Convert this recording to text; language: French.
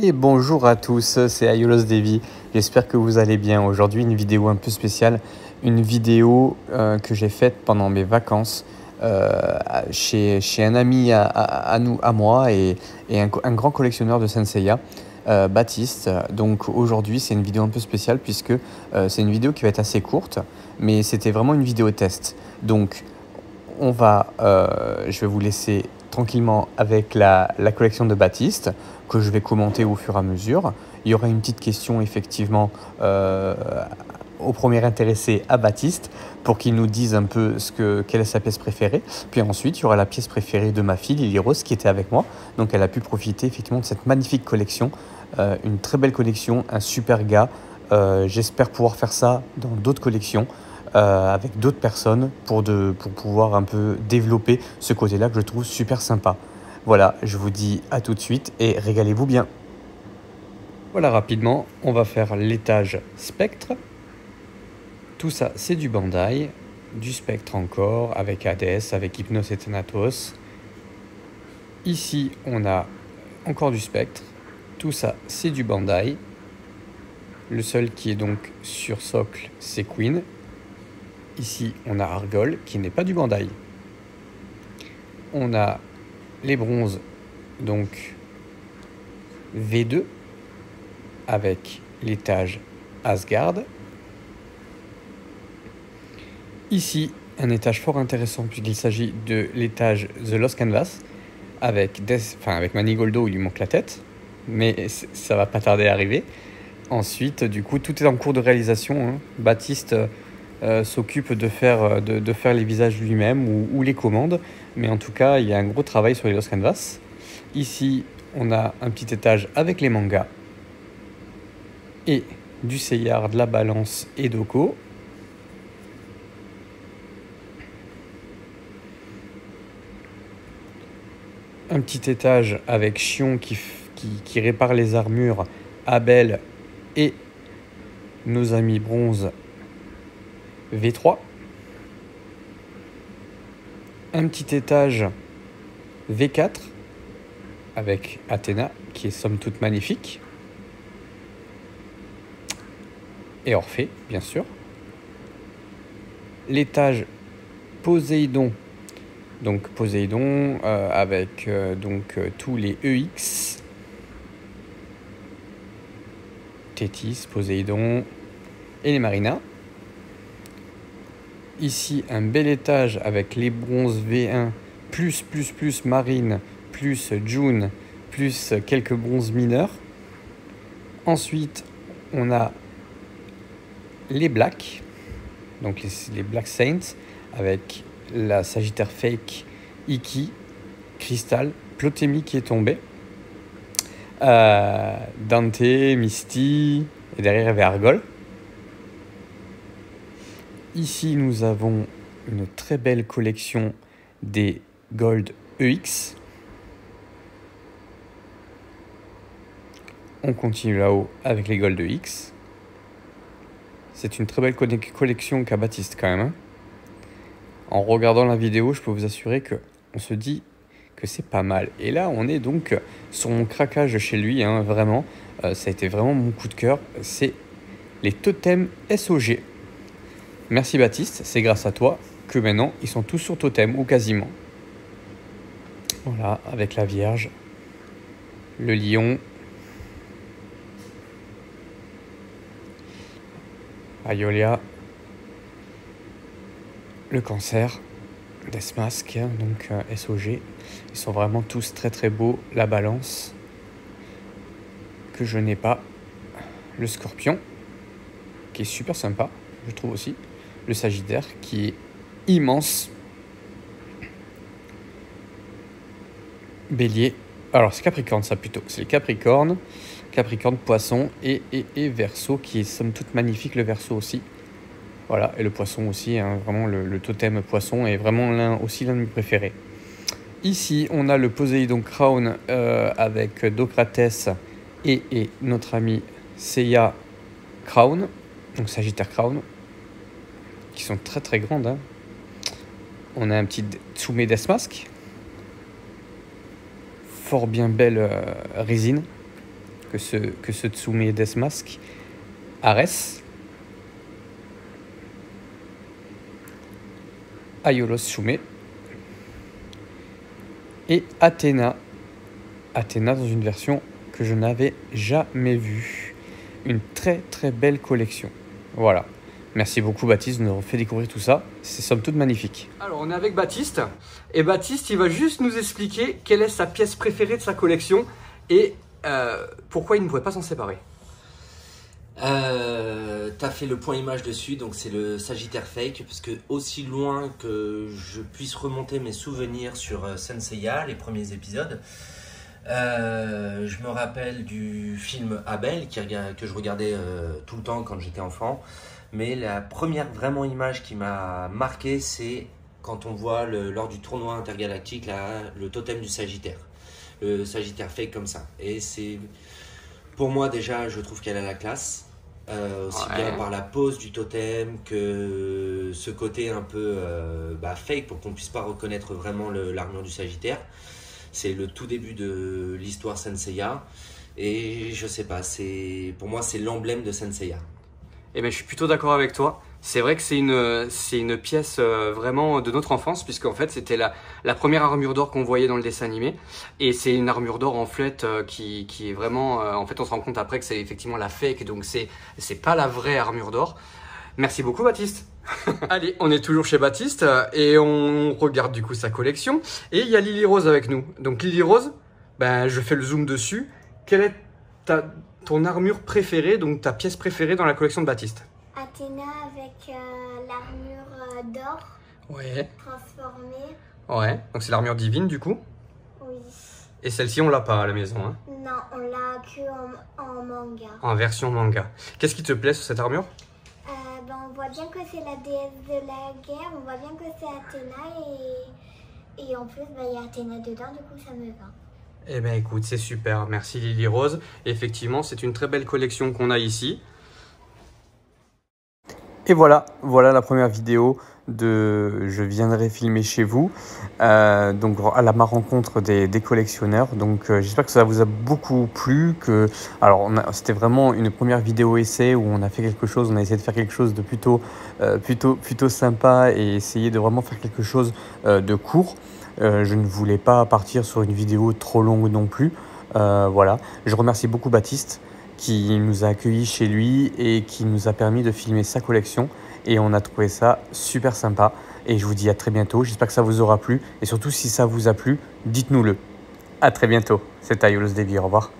Et bonjour à tous, c'est Ayolos Devi. J'espère que vous allez bien. Aujourd'hui, une vidéo un peu spéciale, une vidéo que j'ai faite pendant mes vacances chez un ami à moi et un grand collectionneur de Senseiya, Baptiste. Donc aujourd'hui, c'est une vidéo un peu spéciale puisque c'est une vidéo qui va être assez courte, mais c'était vraiment une vidéo test. Donc je vais vous laisser tranquillement avec la collection de Baptiste que je vais commenter au fur et à mesure. Il y aura une petite question effectivement au premier intéressé à Baptiste pour qu'il nous dise un peu quelle est sa pièce préférée. Puis ensuite, il y aura la pièce préférée de ma fille, Lily Rose, qui était avec moi. Donc elle a pu profiter effectivement de cette magnifique collection, une très belle collection, un super gars. J'espère pouvoir faire ça dans d'autres collections. Avec d'autres personnes pour pouvoir un peu développer ce côté-là que je trouve super sympa. Voilà, je vous dis à tout de suite et régalez-vous bien. Voilà, rapidement, on va faire l'étage Spectre. Tout ça, c'est du Bandai, du Spectre encore, avec Hades, avec Hypnos et Thanatos. Ici, on a encore du Spectre. Tout ça, c'est du Bandai. Le seul qui est donc sur socle, c'est Queen. Ici, on a Argol, qui n'est pas du Bandai. On a les bronzes, donc V2, avec l'étage Asgard. Ici, un étage fort intéressant, puisqu'il s'agit de l'étage The Lost Canvas, avec Manigoldo, il lui manque la tête, mais ça va pas tarder à arriver. Ensuite, du coup, tout est en cours de réalisation. Baptiste s'occupe de faire les visages lui-même ou les commandes. Mais en tout cas, il y a un gros travail sur les Lost Canvas. Ici, on a un petit étage avec les mangas. Et du Seiyard, de la Balance et d'Oko. Un petit étage avec Chion qui répare les armures, Abel et nos amis bronze V3. Un petit étage V4 avec Athéna qui est somme toute magnifique. Et Orphée, bien sûr. L'étage Poséidon. Donc Poséidon avec tous les EX. Tétis, Poséidon et les Marinas. Ici, un bel étage avec les bronzes V1, plus Marine, plus June, plus quelques bronzes mineurs. Ensuite, on a les Blacks, donc les Black Saints, avec la Sagittaire Fake, Iki, Crystal, Plotémie qui est tombé, Dante, Misty, et derrière il y avait Argol. Ici, nous avons une très belle collection des Gold EX. On continue là-haut avec les Gold EX. C'est une très belle collection qu'a Baptiste quand même. En regardant la vidéo, je peux vous assurer qu'on se dit que c'est pas mal. Et là, on est donc sur mon craquage chez lui, vraiment. Ça a été vraiment mon coup de cœur. C'est les totems SOG. Merci Baptiste, c'est grâce à toi que maintenant ils sont tous sur totem ou quasiment. Voilà, avec la Vierge, le lion, Aiolia, le cancer, Deathmask, donc SOG. Ils sont vraiment tous très beaux. La balance, que je n'ai pas. Le scorpion, qui est super sympa, je trouve aussi. Le Sagittaire qui est immense. Bélier. Alors c'est Capricorne ça plutôt. C'est le Capricorne. Capricorne, Poisson et Verseau qui est somme toute magnifique, le Verseau aussi. Voilà, et le Poisson aussi, vraiment le totem Poisson est vraiment l'un de mes préférés. Ici on a le Poséidon Crown avec Docrates et notre ami Seiya Crown. Donc Sagittaire Crown. Qui sont très grandes. On a un petit Tsume Deathmask. Fort bien belle résine. que ce Tsume Death Mask, Ares, Aiolos Shume et Athéna. Athéna dans une version que je n'avais jamais vue. Une très très belle collection. Voilà. Merci beaucoup Baptiste de nous avoir fait découvrir tout ça. C'est somme toute magnifique. Alors on est avec Baptiste. Et Baptiste il va juste nous expliquer quelle est sa pièce préférée de sa collection et pourquoi il ne pouvait pas s'en séparer. T'as fait le point image dessus, donc c'est le Sagittaire Fake, parce que aussi loin que je puisse remonter mes souvenirs sur Saint Seiya, les premiers épisodes, je me rappelle du film Abel que je regardais tout le temps quand j'étais enfant, mais la première vraiment image qui m'a marqué, c'est quand on voit lors du tournoi intergalactique là, le totem du Sagittaire, le Sagittaire Fake comme ça, et c'est pour moi déjà, je trouve qu'elle a la classe. Aussi bien par la pose du totem que ce côté un peu fake pour qu'on puisse pas reconnaître vraiment l'armure du Sagittaire. C'est le tout début de l'histoire Saint Seiya et je sais pas, pour moi c'est l'emblème de Saint Seiya. Eh ben, je suis plutôt d'accord avec toi. C'est vrai que c'est une pièce vraiment de notre enfance, puisqu'en fait c'était la première armure d'or qu'on voyait dans le dessin animé. Et c'est une armure d'or en fait qui est vraiment... en fait on se rend compte après que c'est effectivement la fake, donc c'est pas la vraie armure d'or. Merci beaucoup Baptiste. Allez, on est toujours chez Baptiste et on regarde du coup sa collection. Et il y a Lily Rose avec nous. Donc Lily Rose, ben, je fais le zoom dessus. Quelle est ton armure préférée, donc ta pièce préférée dans la collection de Baptiste? Athéna avec l'armure d'or transformée. Ouais, donc c'est l'armure divine du coup. Oui. Et celle-ci on l'a pas à la maison hein? Non, on l'a que en manga. En version manga. Qu'est-ce qui te plaît sur cette armure? On voit bien que c'est la déesse de la guerre, on voit bien que c'est Athéna et en plus il y a Athéna dedans, du coup ça me va. Eh ben écoute, c'est super, merci Lily Rose. Effectivement, c'est une très belle collection qu'on a ici. Et voilà la première vidéo de Je viendrai filmer chez vous, donc à ma rencontre des collectionneurs. Donc j'espère que ça vous a beaucoup plu. Alors c'était vraiment une première vidéo essai où on a fait quelque chose, on a essayé de faire quelque chose de plutôt sympa et essayer de vraiment faire quelque chose de court. Je ne voulais pas partir sur une vidéo trop longue non plus. Voilà, je remercie beaucoup Baptiste qui nous a accueillis chez lui et qui nous a permis de filmer sa collection. Et on a trouvé ça super sympa. Et je vous dis à très bientôt. J'espère que ça vous aura plu. Et surtout, si ça vous a plu, dites-nous-le. À très bientôt. C'est Aiolos Devi. Au revoir.